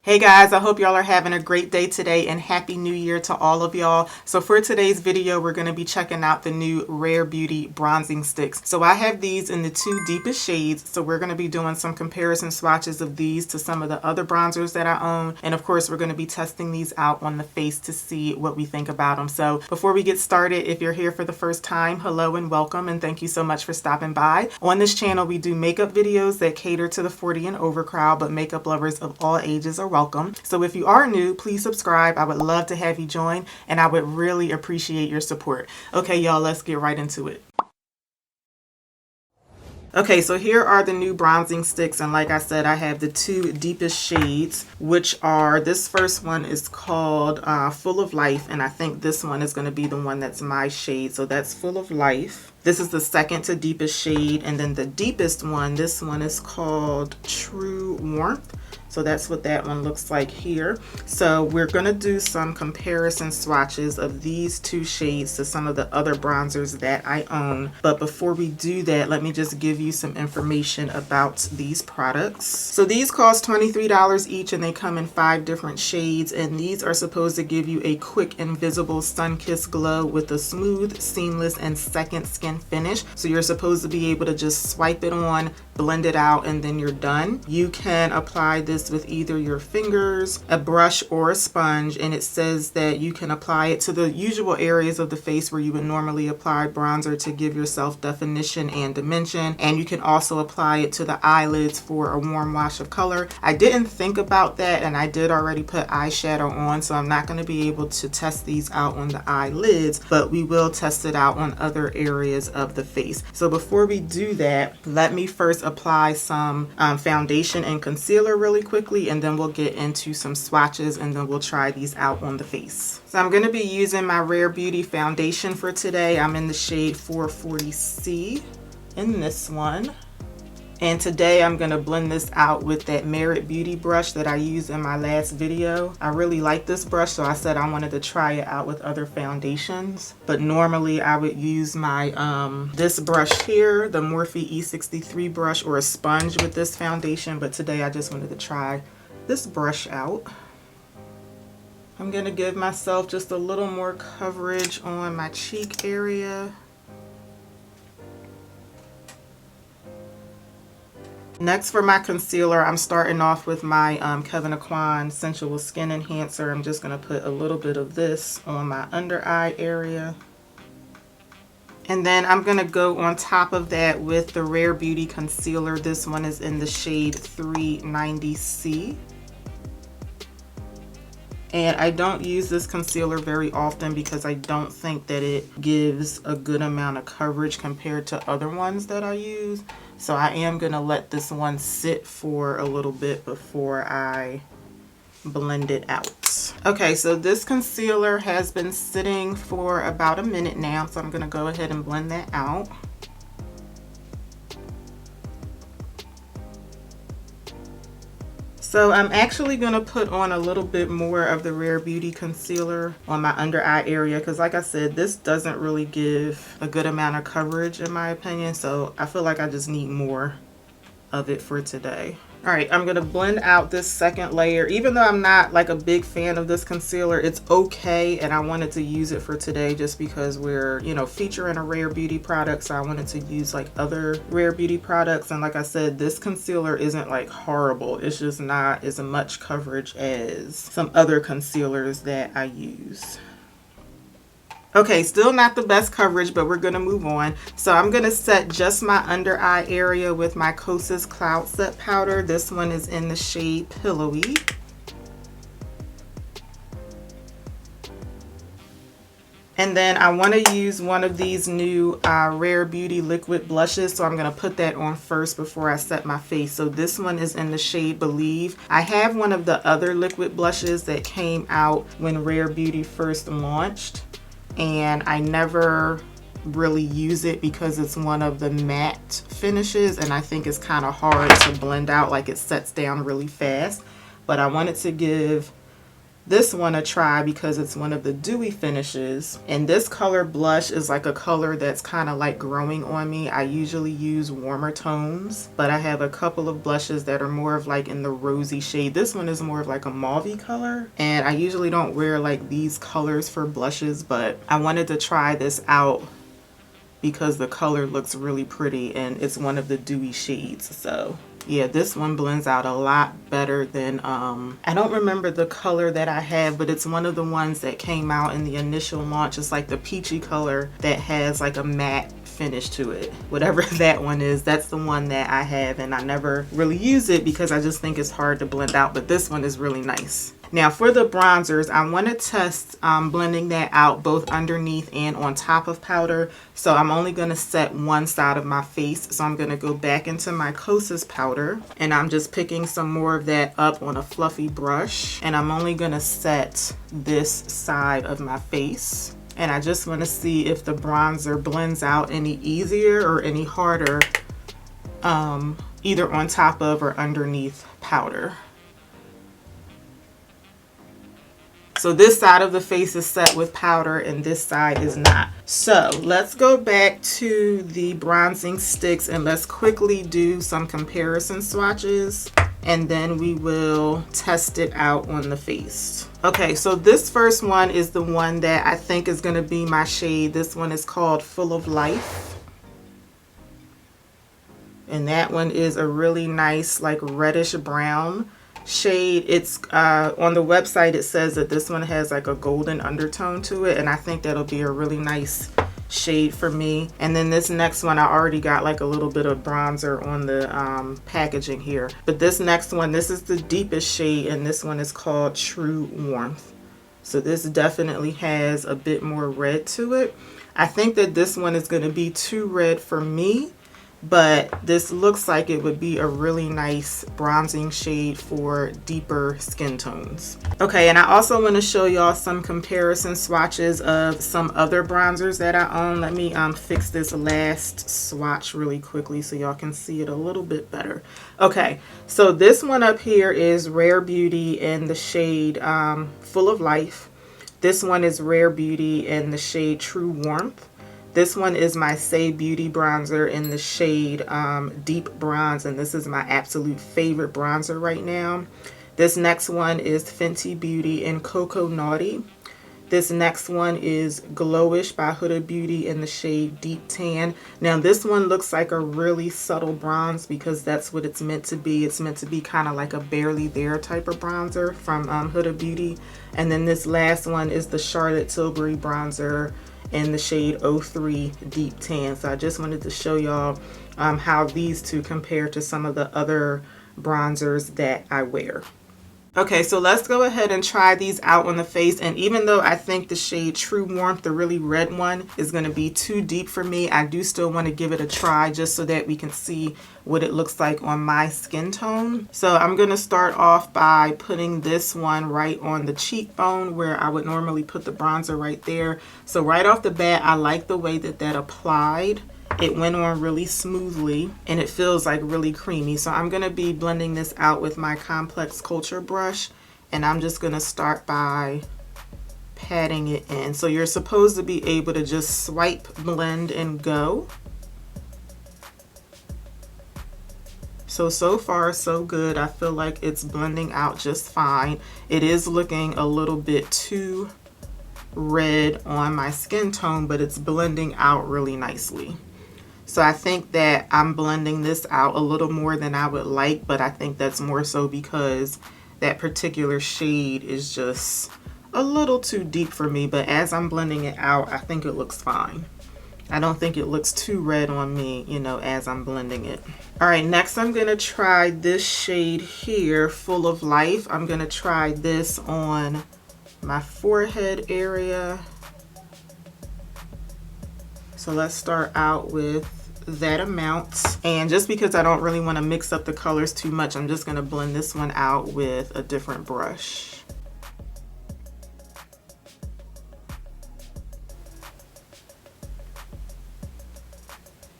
Hey guys, I hope y'all are having a great day today and happy new year to all of y'all. So for today's video, we're going to be checking out the new Rare Beauty bronzing sticks. So I have these in the two deepest shades. So we're going to be doing some comparison swatches of these to some of the other bronzers that I own. And of course, we're going to be testing these out on the face to see what we think about them. So before we get started, if you're here for the first time, hello and welcome. And thank you so much for stopping by. On this channel, we do makeup videos that cater to the 40 and over crowd, but makeup lovers of all ages are welcome. So if you are new, please subscribe. I would love to have you join and I would really appreciate your support. Okay, y'all, let's get right into it. Okay, so here are the new bronzing sticks, and like I said, I have the two deepest shades, which are, this first one is called Full of Life, and I think this one is going to be the one that's my shade, so that's Full of Life. This is the second to deepest shade, and then the deepest one, this one is called True Warmth. So that's what that one looks like here. So we're going to do some comparison swatches of these two shades to some of the other bronzers that I own. But before we do that, let me just give you some information about these products. So these cost $23 each and they come in 5 different shades. And these are supposed to give you a quick invisible sun-kissed glow with a smooth, seamless, and second skin finish. So you're supposed to be able to just swipe it on, blend it out, and then you're done. You can apply this with either your fingers, a brush, or a sponge, and it says that you can apply it to the usual areas of the face where you would normally apply bronzer to give yourself definition and dimension, and you can also apply it to the eyelids for a warm wash of color. I didn't think about that, and I did already put eyeshadow on, so I'm not going to be able to test these out on the eyelids, but we will test it out on other areas of the face. So before we do that, let me first apply some foundation and concealer really quickly, and then we'll get into some swatches, and then we'll try these out on the face. So I'm going to be using my Rare Beauty foundation for today. I'm in the shade 440C in this one. And today I'm going to blend this out with that Merit Beauty brush that I used in my last video. I really like this brush, so I said I wanted to try it out with other foundations. But normally I would use my this brush here, the Morphe E63 brush, or a sponge with this foundation. But today I just wanted to try this brush out. I'm going to give myself just a little more coverage on my cheek area. Next, for my concealer, I'm starting off with my Aucoin Sensual Skin Enhancer. I'm just going to put a little bit of this on my under eye area. And then I'm going to go on top of that with the Rare Beauty concealer. This one is in the shade 390C. And I don't use this concealer very often because I don't think that it gives a good amount of coverage compared to other ones that I use. So I am going to let this one sit for a little bit before I blend it out. Okay, so this concealer has been sitting for about a minute now, so I'm going to go ahead and blend that out. So I'm actually going to put on a little bit more of the Rare Beauty concealer on my under eye area because, like I said, this doesn't really give a good amount of coverage in my opinion, so I feel like I just need more of it for today. Alright, I'm going to blend out this second layer. Even though I'm not like a big fan of this concealer, it's okay, and I wanted to use it for today just because we're, you know, featuring a Rare Beauty product, so I wanted to use like other Rare Beauty products. And like I said, this concealer isn't like horrible. It's just not as much coverage as some other concealers that I use. Okay, still not the best coverage, but we're going to move on. So I'm going to set just my under eye area with my Kosas Cloud Set Powder. This one is in the shade Pillowy. And then I want to use one of these new Rare Beauty liquid blushes, so I'm going to put that on first before I set my face. So this one is in the shade Believe. I have one of the other liquid blushes that came out when Rare Beauty first launched, and I never really use it because it's one of the matte finishes, and I think it's kind of hard to blend out, like it sets down really fast. But I wanted to give this one a try because it's one of the dewy finishes. And this color blush is like a color that's kind of like growing on me. I usually use warmer tones, but I have a couple of blushes that are more of like in the rosy shade. This one is more of like a mauvey color, and I usually don't wear like these colors for blushes, but I wanted to try this out because the color looks really pretty and it's one of the dewy shades. So yeah, this one blends out a lot better than, I don't remember the color that I have, but it's one of the ones that came out in the initial launch. It's like the peachy color that has like a matte finish to it. Whatever that one is, that's the one that I have, and I never really use it because I just think it's hard to blend out, but this one is really nice. Now for the bronzers, I want to test blending that out both underneath and on top of powder. So I'm only going to set one side of my face. So I'm going to go back into my Kosas powder, and I'm just picking some more of that up on a fluffy brush. And I'm only going to set this side of my face. And I just want to see if the bronzer blends out any easier or any harder, either on top of or underneath powder. So this side of the face is set with powder and this side is not. So let's go back to the bronzing sticks and let's quickly do some comparison swatches, and then we will test it out on the face. Okay, so this first one is the one that I think is going to be my shade. This one is called Full of Life. And that one is a really nice like reddish brown shade. It's on the website it says that this one has like a golden undertone to it, and I think that'll be a really nice shade for me. And then this next one, I already got like a little bit of bronzer on the packaging here, but this next one, this is the deepest shade, and this one is called True Warmth. So this definitely has a bit more red to it. I think that this one is going to be too red for me, but this looks like it would be a really nice bronzing shade for deeper skin tones. Okay, and I also want to show y'all some comparison swatches of some other bronzers that I own. Let me fix this last swatch really quickly so y'all can see it a little bit better. Okay, so this one up here is Rare Beauty in the shade Full of Life. This one is Rare Beauty in the shade True Warmth. This one is my Say Beauty bronzer in the shade Deep Bronze, and this is my absolute favorite bronzer right now. This next one is Fenty Beauty in Cocoa Naughty. This next one is Glowish by Huda Beauty in the shade Deep Tan. Now this one looks like a really subtle bronze because that's what it's meant to be. It's meant to be kind of like a Barely There type of bronzer from Huda Beauty. And then this last one is the Charlotte Tilbury bronzer in the shade 03 Deep Tan. So I just wanted to show y'all how these two compare to some of the other bronzers that I wear. Okay, so let's go ahead and try these out on the face. And even though I think the shade True Warmth, the really red one, is going to be too deep for me, I do still want to give it a try just so that we can see what it looks like on my skin tone. So I'm going to start off by putting this one right on the cheekbone where I would normally put the bronzer right there. So right off the bat, I like the way that that applied. It went on really smoothly and it feels like really creamy. So I'm going to be blending this out with my Complex Culture brush, and I'm just going to start by patting it in. So you're supposed to be able to just swipe, blend, and go. So far so good. I feel like it's blending out just fine. It is looking a little bit too red on my skin tone, but it's blending out really nicely. So I think that I'm blending this out a little more than I would like, but I think that's more so because that particular shade is just a little too deep for me. But as I'm blending it out, I think it looks fine. I don't think it looks too red on me, you know, as I'm blending it. All right, next I'm gonna try this shade here, Full of Life. I'm gonna try this on my forehead area. So let's start out with that amount, and just because I don't really want to mix up the colors too much, I'm just going to blend this one out with a different brush.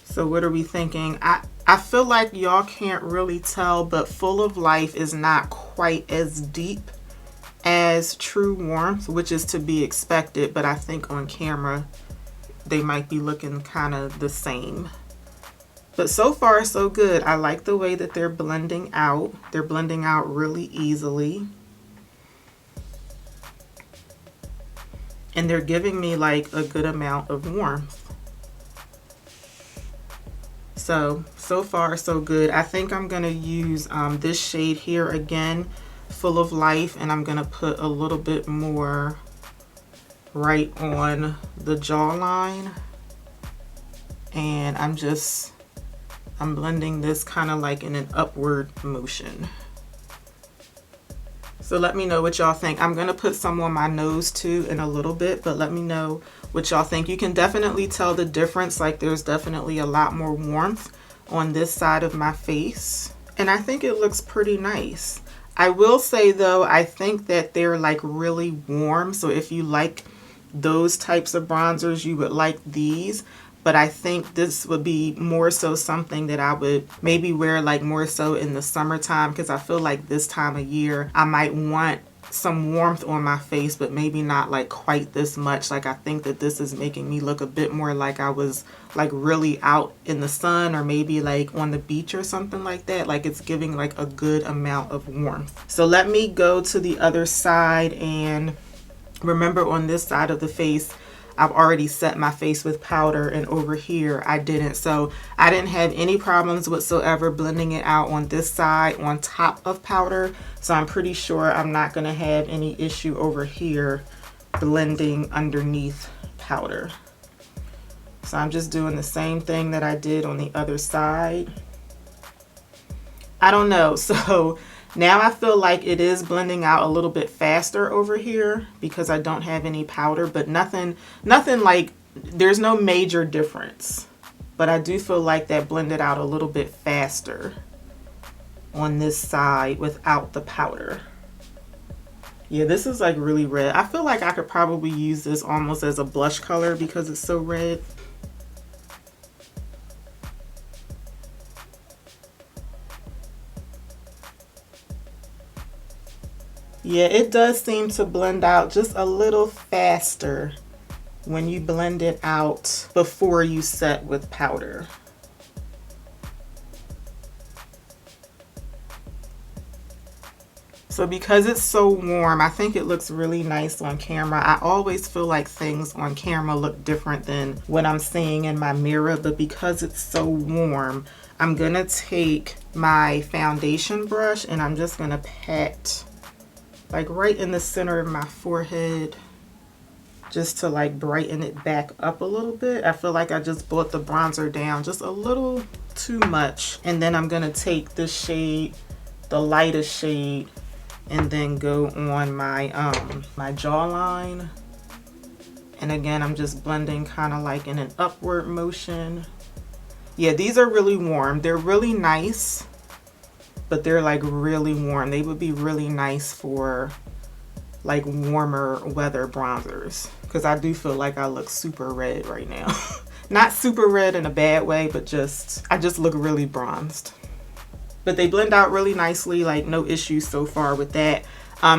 So what are we thinking? I feel like y'all can't really tell, but Full of Life is not quite as deep as true warmth, which is to be expected, but I think on camera they might be looking kind of the same. But so far so good. I like the way that they're blending out. They're blending out really easily. And they're giving me like a good amount of warmth. So far so good. I think I'm gonna use this shade here again, Full of Life, and I'm gonna put a little bit more right on the jawline. And I'm blending this kind of like in an upward motion. So let me know what y'all think. I'm gonna put some on my nose too in a little bit, but let me know what y'all think. You can definitely tell the difference. Like there's definitely a lot more warmth on this side of my face. And I think it looks pretty nice. I will say though, I think that they're like really warm. So if you like those types of bronzers, you would like these. But I think this would be more so something that I would maybe wear like more so in the summertime, because I feel like this time of year I might want some warmth on my face, but maybe not like quite this much. Like I think that this is making me look a bit more like I was like really out in the sun, or maybe like on the beach or something like that. Like it's giving like a good amount of warmth. So let me go to the other side, and remember on this side of the face I've already set my face with powder, and over here I didn't. So I didn't have any problems whatsoever blending it out on this side on top of powder. So I'm pretty sure I'm not going to have any issue over here blending underneath powder. So I'm just doing the same thing that I did on the other side. I don't know. So now I feel like it is blending out a little bit faster over here because I don't have any powder, but nothing like, there's no major difference. But I do feel like that blended out a little bit faster on this side without the powder. Yeah, this is like really red. I feel like I could probably use this almost as a blush color because it's so red. Yeah, it does seem to blend out just a little faster when you blend it out before you set with powder. So because it's so warm, I think it looks really nice on camera. I always feel like things on camera look different than what I'm seeing in my mirror, but because it's so warm, I'm gonna take my foundation brush and I'm just gonna pat like right in the center of my forehead, just to like brighten it back up a little bit. I feel like I just brought the bronzer down just a little too much. And then I'm gonna take this shade, the lightest shade, and then go on my my jawline. And again, I'm just blending kind of like in an upward motion. Yeah, these are really warm. They're really nice, but they're like really warm. They would be really nice for like warmer weather bronzers, because I do feel like I look super red right now. Not super red in a bad way, but I just look really bronzed. But they blend out really nicely, like no issues so far with that.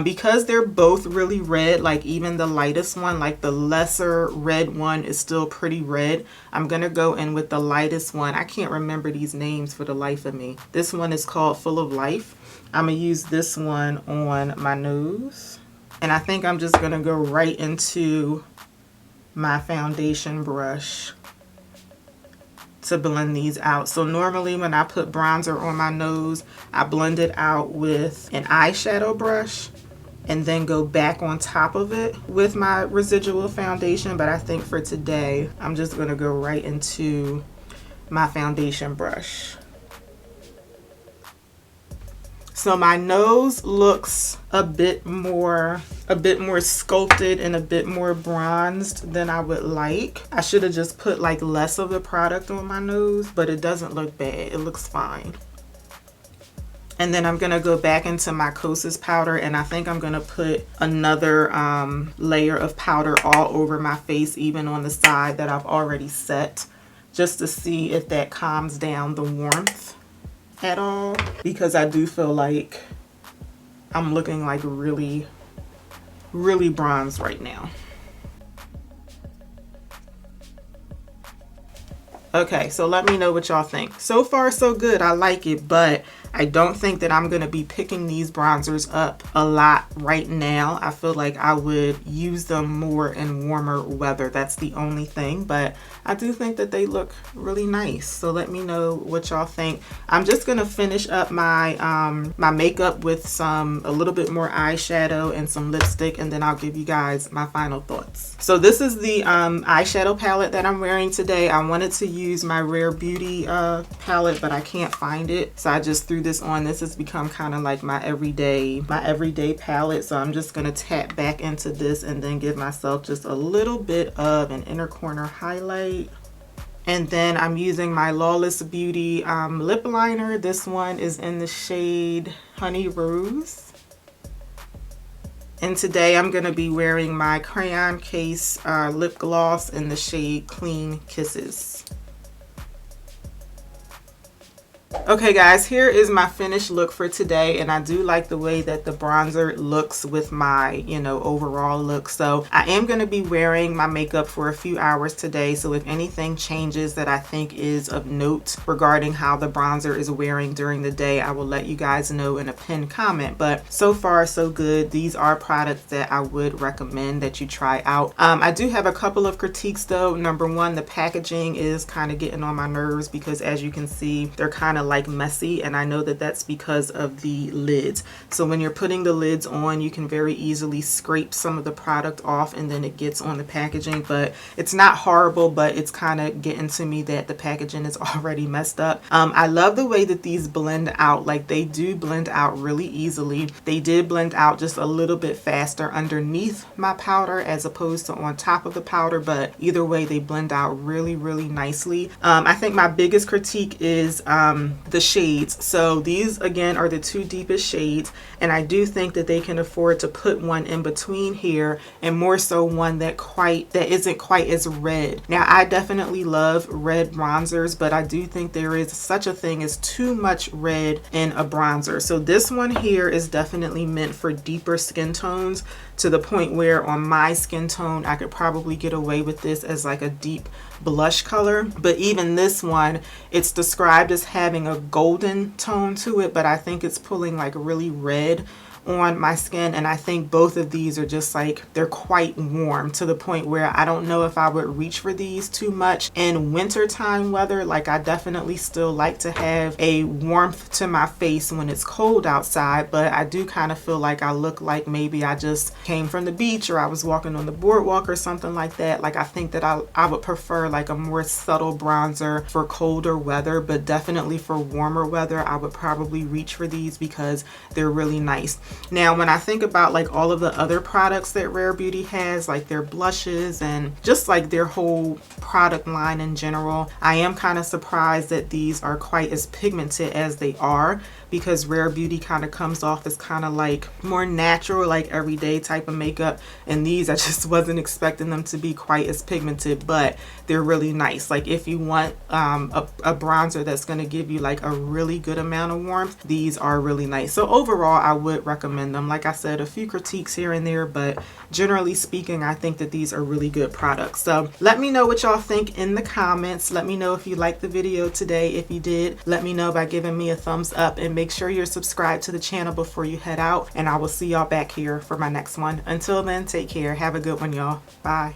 Because they're both really red, like even the lightest one, like the lesser red one is still pretty red. I'm gonna go in with the lightest one. I can't remember these names for the life of me. This one is called Full of Life. I'm gonna use this one on my nose. And I think I'm just gonna go right into my foundation brush to blend these out. So normally when I put bronzer on my nose, I blend it out with an eyeshadow brush and then go back on top of it with my residual foundation. But I think for today, I'm just gonna go right into my foundation brush. So my nose looks a bit more sculpted and a bit more bronzed than I would like. I should have just put like less of the product on my nose, but it doesn't look bad. It looks fine. And then I'm gonna go back into my Kosas powder, and I think I'm gonna put another layer of powder all over my face, even on the side that I've already set, just to see if that calms down the warmth at all, because I do feel like I'm looking like really really bronze right now. Okay, so let me know what y'all think. So far, so good. I like it, but I don't think that I'm going to be picking these bronzers up a lot right now. I feel like I would use them more in warmer weather. That's the only thing, but I do think that they look really nice. So let me know what y'all think. I'm just going to finish up my my makeup with a little bit more eyeshadow and some lipstick, and then I'll give you guys my final thoughts. So this is the eyeshadow palette that I'm wearing today. I wanted to use my Rare Beauty palette, but I can't find it, so I just threw this on. This has become kind of like my everyday palette, so I'm just gonna tap back into this and then give myself just a little bit of an inner corner highlight. And then I'm using my Lawless Beauty lip liner. This one is in the shade Honey Rose. And today I'm gonna be wearing my Crayon Case lip gloss in the shade Clean Kisses. Okay guys, here is my finished look for today, and I do like the way that the bronzer looks with my, you know, overall look. So I am going to be wearing my makeup for a few hours today, so if anything changes that I think is of note regarding how the bronzer is wearing during the day, I will let you guys know in a pinned comment. But so far so good. These are products that I would recommend that you try out. I do have a couple of critiques though. Number one, the packaging is kind of getting on my nerves because as you can see, they're kind of like messy, and I know that that's because of the lids. So when you're putting the lids on, you can very easily scrape some of the product off and then it gets on the packaging. But it's not horrible, but it's kind of getting to me that the packaging is already messed up. I love the way that these blend out. Like, they do blend out really easily. They did blend out just a little bit faster underneath my powder as opposed to on top of the powder, but either way they blend out really nicely. I think my biggest critique is the shades. So these again are the two deepest shades, and I do think that they can afford to put one in between here, and more so one that isn't quite as red. Now I definitely love red bronzers, but I do think there is such a thing as too much red in a bronzer. So this one here is definitely meant for deeper skin tones, to the point where on my skin tone I could probably get away with this as like a deep blush color. But even this one, it's described as having a golden tone to it, but I think it's pulling like really red on my skin, and I think both of these are just like, they're quite warm to the point where I don't know if I would reach for these too much in wintertime weather. Like, I definitely still like to have a warmth to my face when it's cold outside, but I do kind of feel like I look like maybe I just came from the beach or I was walking on the boardwalk or something like that. Like, I think that I would prefer like a more subtle bronzer for colder weather, but definitely for warmer weather I would probably reach for these because they're really nice. Now, when I think about like all of the other products that Rare Beauty has, like their blushes and just like their whole product line in general, I am kind of surprised that these are quite as pigmented as they are, because Rare Beauty kind of comes off as kind of like more natural, like everyday type of makeup, and these, I just wasn't expecting them to be quite as pigmented, but they're really nice. Like, if you want a bronzer that's going to give you like a really good amount of warmth, these are really nice. So overall I would recommend them. Like I said, a few critiques here and there, but generally speaking I think that these are really good products. So let me know what y'all think in the comments. Let me know if you liked the video today. If you did, let me know by giving me a thumbs up, and make sure you're subscribed to the channel before you head out, and I will see y'all back here for my next one. Until then, take care. Have a good one, y'all. Bye.